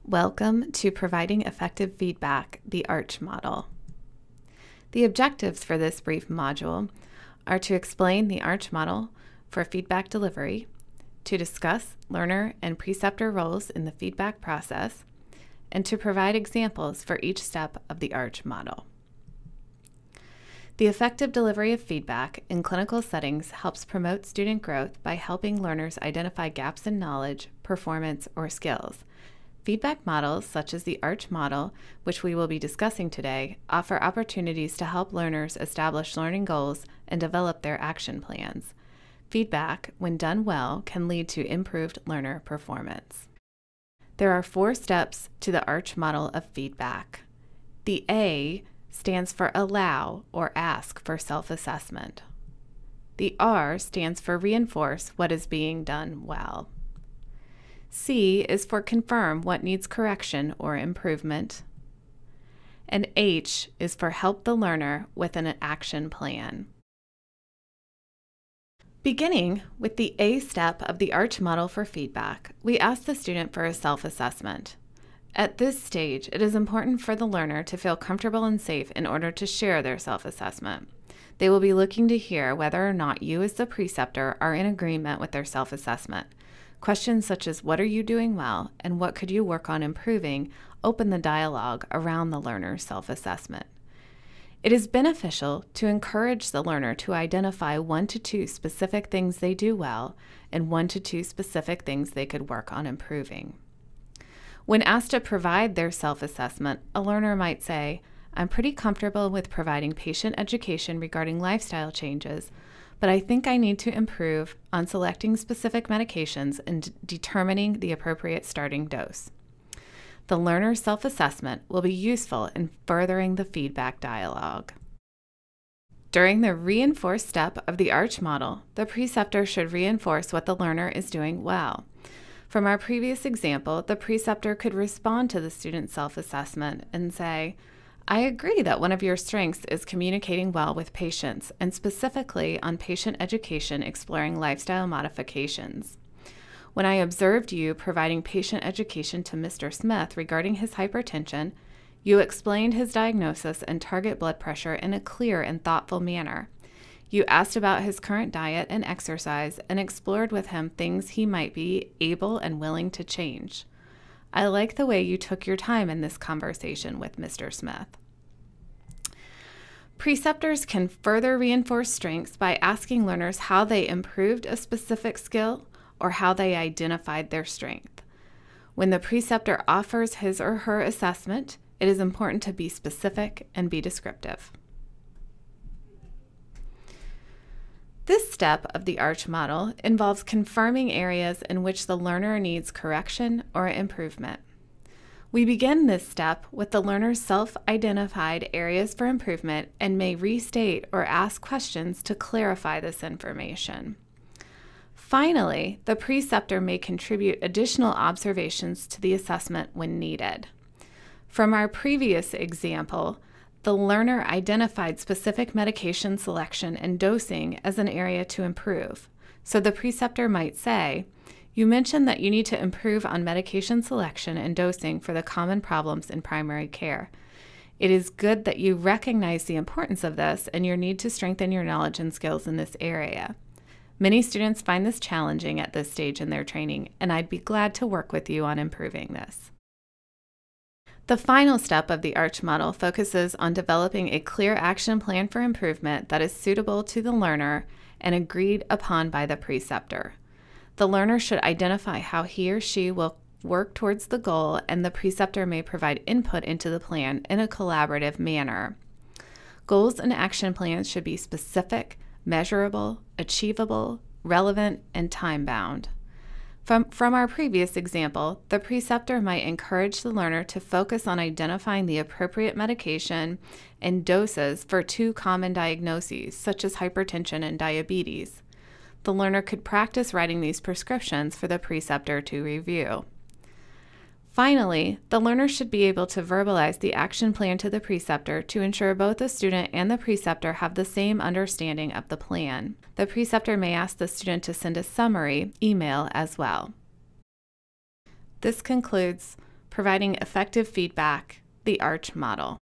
Welcome to Providing Effective Feedback, the ARCH model. The objectives for this brief module are to explain the ARCH model for feedback delivery, to discuss learner and preceptor roles in the feedback process, and to provide examples for each step of the ARCH model. The effective delivery of feedback in clinical settings helps promote student growth by helping learners identify gaps in knowledge, performance, or skills. Feedback models, such as the ARCH model, which we will be discussing today, offer opportunities to help learners establish learning goals and develop their action plans. Feedback, when done well, can lead to improved learner performance. There are 4 steps to the ARCH model of feedback. The A stands for allow or ask for self-assessment. The R stands for reinforce what is being done well. C is for confirm what needs correction or improvement. And H is for help the learner with an action plan. Beginning with the A step of the ARCH model for feedback, we ask the student for a self-assessment. At this stage, it is important for the learner to feel comfortable and safe in order to share their self-assessment. They will be looking to hear whether or not you as the preceptor are in agreement with their self-assessment. Questions such as what are you doing well and what could you work on improving open the dialogue around the learner's self-assessment. It is beneficial to encourage the learner to identify 1 to 2 specific things they do well and 1 to 2 specific things they could work on improving. When asked to provide their self-assessment, a learner might say, I'm pretty comfortable with providing patient education regarding lifestyle changes, but I think I need to improve on selecting specific medications and determining the appropriate starting dose. The learner's self-assessment will be useful in furthering the feedback dialogue. During the reinforce step of the ARCH model, the preceptor should reinforce what the learner is doing well. From our previous example, the preceptor could respond to the student's self-assessment and say, I agree that one of your strengths is communicating well with patients, and specifically on patient education exploring lifestyle modifications. When I observed you providing patient education to Mr. Smith regarding his hypertension, you explained his diagnosis and target blood pressure in a clear and thoughtful manner. You asked about his current diet and exercise and explored with him things he might be able and willing to change. I like the way you took your time in this conversation with Mr. Smith. Preceptors can further reinforce strengths by asking learners how they improved a specific skill or how they identified their strength. When the preceptor offers his or her assessment, it is important to be specific and be descriptive. This step of the ARCH model involves confirming areas in which the learner needs correction or improvement. We begin this step with the learner's self-identified areas for improvement and may restate or ask questions to clarify this information. Finally, the preceptor may contribute additional observations to the assessment when needed. From our previous example, the learner identified specific medication selection and dosing as an area to improve. So the preceptor might say, you mentioned that you need to improve on medication selection and dosing for the common problems in primary care. It is good that you recognize the importance of this and your need to strengthen your knowledge and skills in this area. Many students find this challenging at this stage in their training, and I'd be glad to work with you on improving this. The final step of the ARCH model focuses on developing a clear action plan for improvement that is suitable to the learner and agreed upon by the preceptor. The learner should identify how he or she will work towards the goal, and the preceptor may provide input into the plan in a collaborative manner. Goals and action plans should be specific, measurable, achievable, relevant, and time-bound. From our previous example, the preceptor might encourage the learner to focus on identifying the appropriate medication and doses for 2 common diagnoses, such as hypertension and diabetes. The learner could practice writing these prescriptions for the preceptor to review. Finally, the learner should be able to verbalize the action plan to the preceptor to ensure both the student and the preceptor have the same understanding of the plan. The preceptor may ask the student to send a summary email as well. This concludes providing effective feedback, the ARCH model.